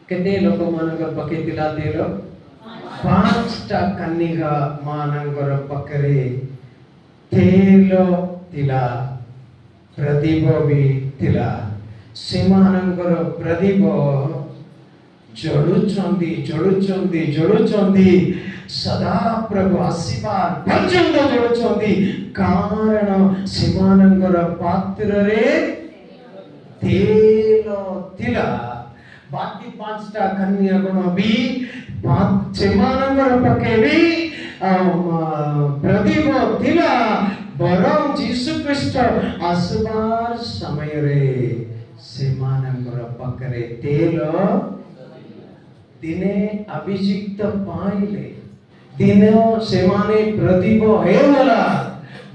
केते लोक मानक पके तिला तेल 5टा कन्निका मानकर पकरे तेल तिला प्रदीप भी तिला सेमानकर प्रदीप जड़ुचंदी जड़ुचंदी जड़ुचंदी सदा प्रभु आशीर्वाद पर्यंत जड़ुचंदी कारण सेमानकर पात्र रे तेल तिला बाकी 5टा कन्या गुण भी सेमानकर पके भी प्रदीप तिला बरम जीसु ख्रीष्ट आसबार समय रे सेमानकर पकरे तेल दिने अभिजिक्त पाइले दिने सेमाने प्रदीप हेवला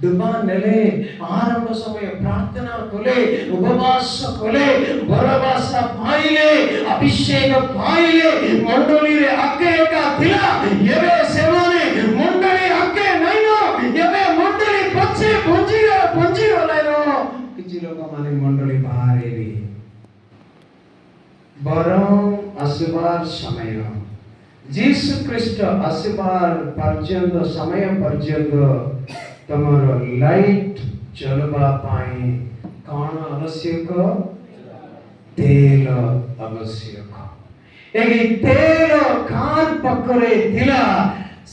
दुबा नेले आरंभ समय प्रार्थना कोले उपवास कोले बरवास पाइले अभिषेक पाइले मंडली रे आके का दिला येवे सेमाने मंडली आके नैनो येवे मंडली पछे पुंजी नैनो किछि लोक माने मंडली बाहर रे बरम आशीर्वाद समय जीसु ख्रीष्ट आशीर्वाद पर्यंत समय पर्यंत तमर लाइट चलबा पाई कौन आवश्यक तेल आवश्यक एगी तेल खान पकरे दिला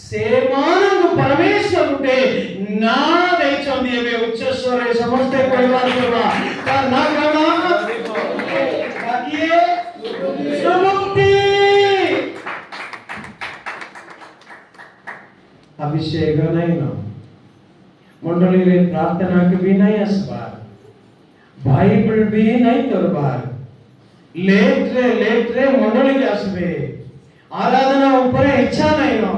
सेमानक परमेश्वर गुटे ना देचंदी एबे उच्च स्वरे समस्त परिवार करबा का ना गाना बाकी सुमुक्ति अभिषेक नहीं ना मंडली रे प्रार्थना के भी नहीं असबार बाइबल भी नहीं तोरबार लेट रे मंडली के असबे आराधना ऊपर इच्छा नहीं नो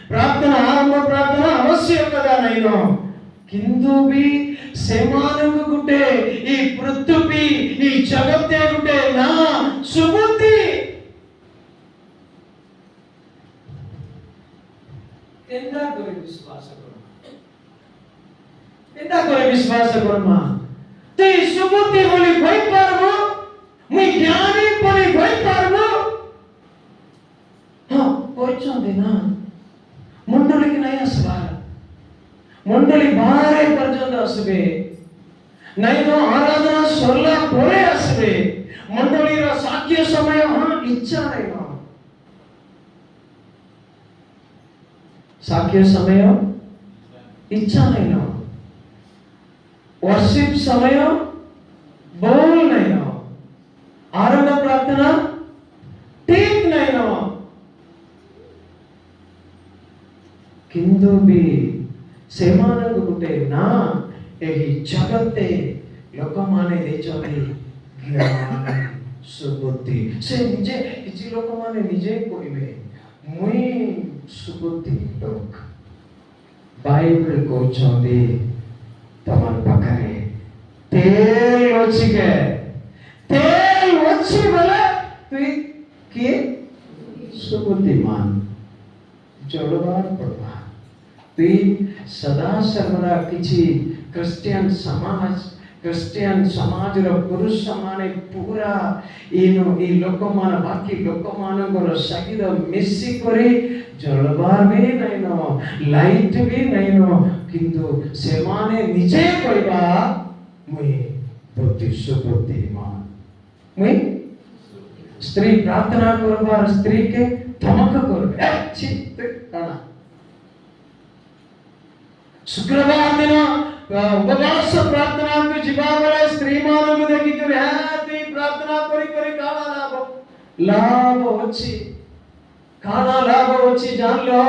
प्रार्थना आरंभ प्रार्थना अवश्य कदा नहीं नो किंतु भी सेमानक गुटे ई पृथ्वी ई जगते गुटे ना सुबुद्धि केंद्र करे विश्वास करो केंद्र करे विश्वास करमा ते सुबुद्धि बोली भई पारबो मुई ज्ञानी बोली भई पारबो हां कोइचंदे ना मंडली के नहीं असबार मंडली बाहर पर्यंत असबे नहीं तो आराधना सरला परे असबे मंडली रा साक्ष्य समय हां इच्छा नहीं ना साक्ष्य समय इच्छा नहीं ना वर्शिप समय बोल नहीं ना आरंभ प्रार्थना ठीक नहीं ना किंतु भी सेमानक गुटे ना एही जगते लोक माने देचोनी ज्ञान सुबुद्धि से निजे किछि लोक माने निजे कहिबे मुई सुबुद्धि लोक बाइबल को चोंदी तमन पकरे तेल अच्छी बोले तुई के सुबुद्धिमान जड़वार पड़वा तुई सदा सर्वदा किछि क्रिश्चियन समाज रो पुरुष समाने पूरा इनो ई लोक मान बाकी लोक मानकर सहित मिसी करी जलबार भी नहीं नो लाइट भी नहीं नो किंतु सेमाने निजे कहबा मुई बुद्धि सुबुद्धिमान मुई स्त्री प्रार्थना करबार स्त्री के धमक करबे चित्त काना शुक्रवार दिन उपवास प्रार्थना को जीवा वाले स्त्री मान को देखि कर है प्रार्थना करी लाभ अछि खाना लाभ अछि जान लो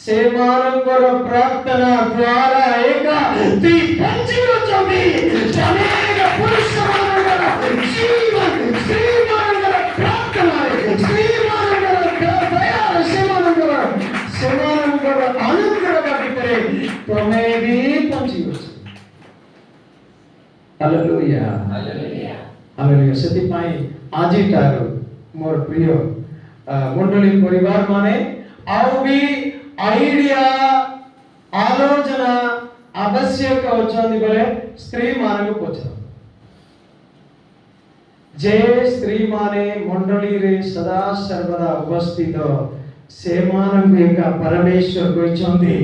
से मानकर प्रार्थना द्वारा एका ती पंजीरो चोबी जनेगा पुरुष मानकर जीवन स्त्री मानकर प्रार्थना स्त्री मानकर दया से मानकर अनुग्रह करे तुम्हें भी पंजीरो हालेलुया हालेलुया हालेलुया सेति पाई आजी तारो मोर प्रिय मंडली परिवार माने आउ भी आइडिया आलोचना आवश्यक होचंदी बोले स्त्री मानक पछ જે સ્ત્રી માને મંડળી રે સદા સર્વદા ઉપસ્થિત ସେମାନଙ୍କୁ ଏକା ପରମେଶ୍ୱର କହିଛନ୍ତି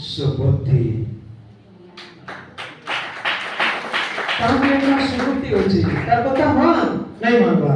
ସୁବୁଦ୍ଧି। ତାଙ୍କ ସୁବୁଦ୍ଧି ଅଛି, ତାର କଥା ମାନ ନାଇଁ ମାନବା।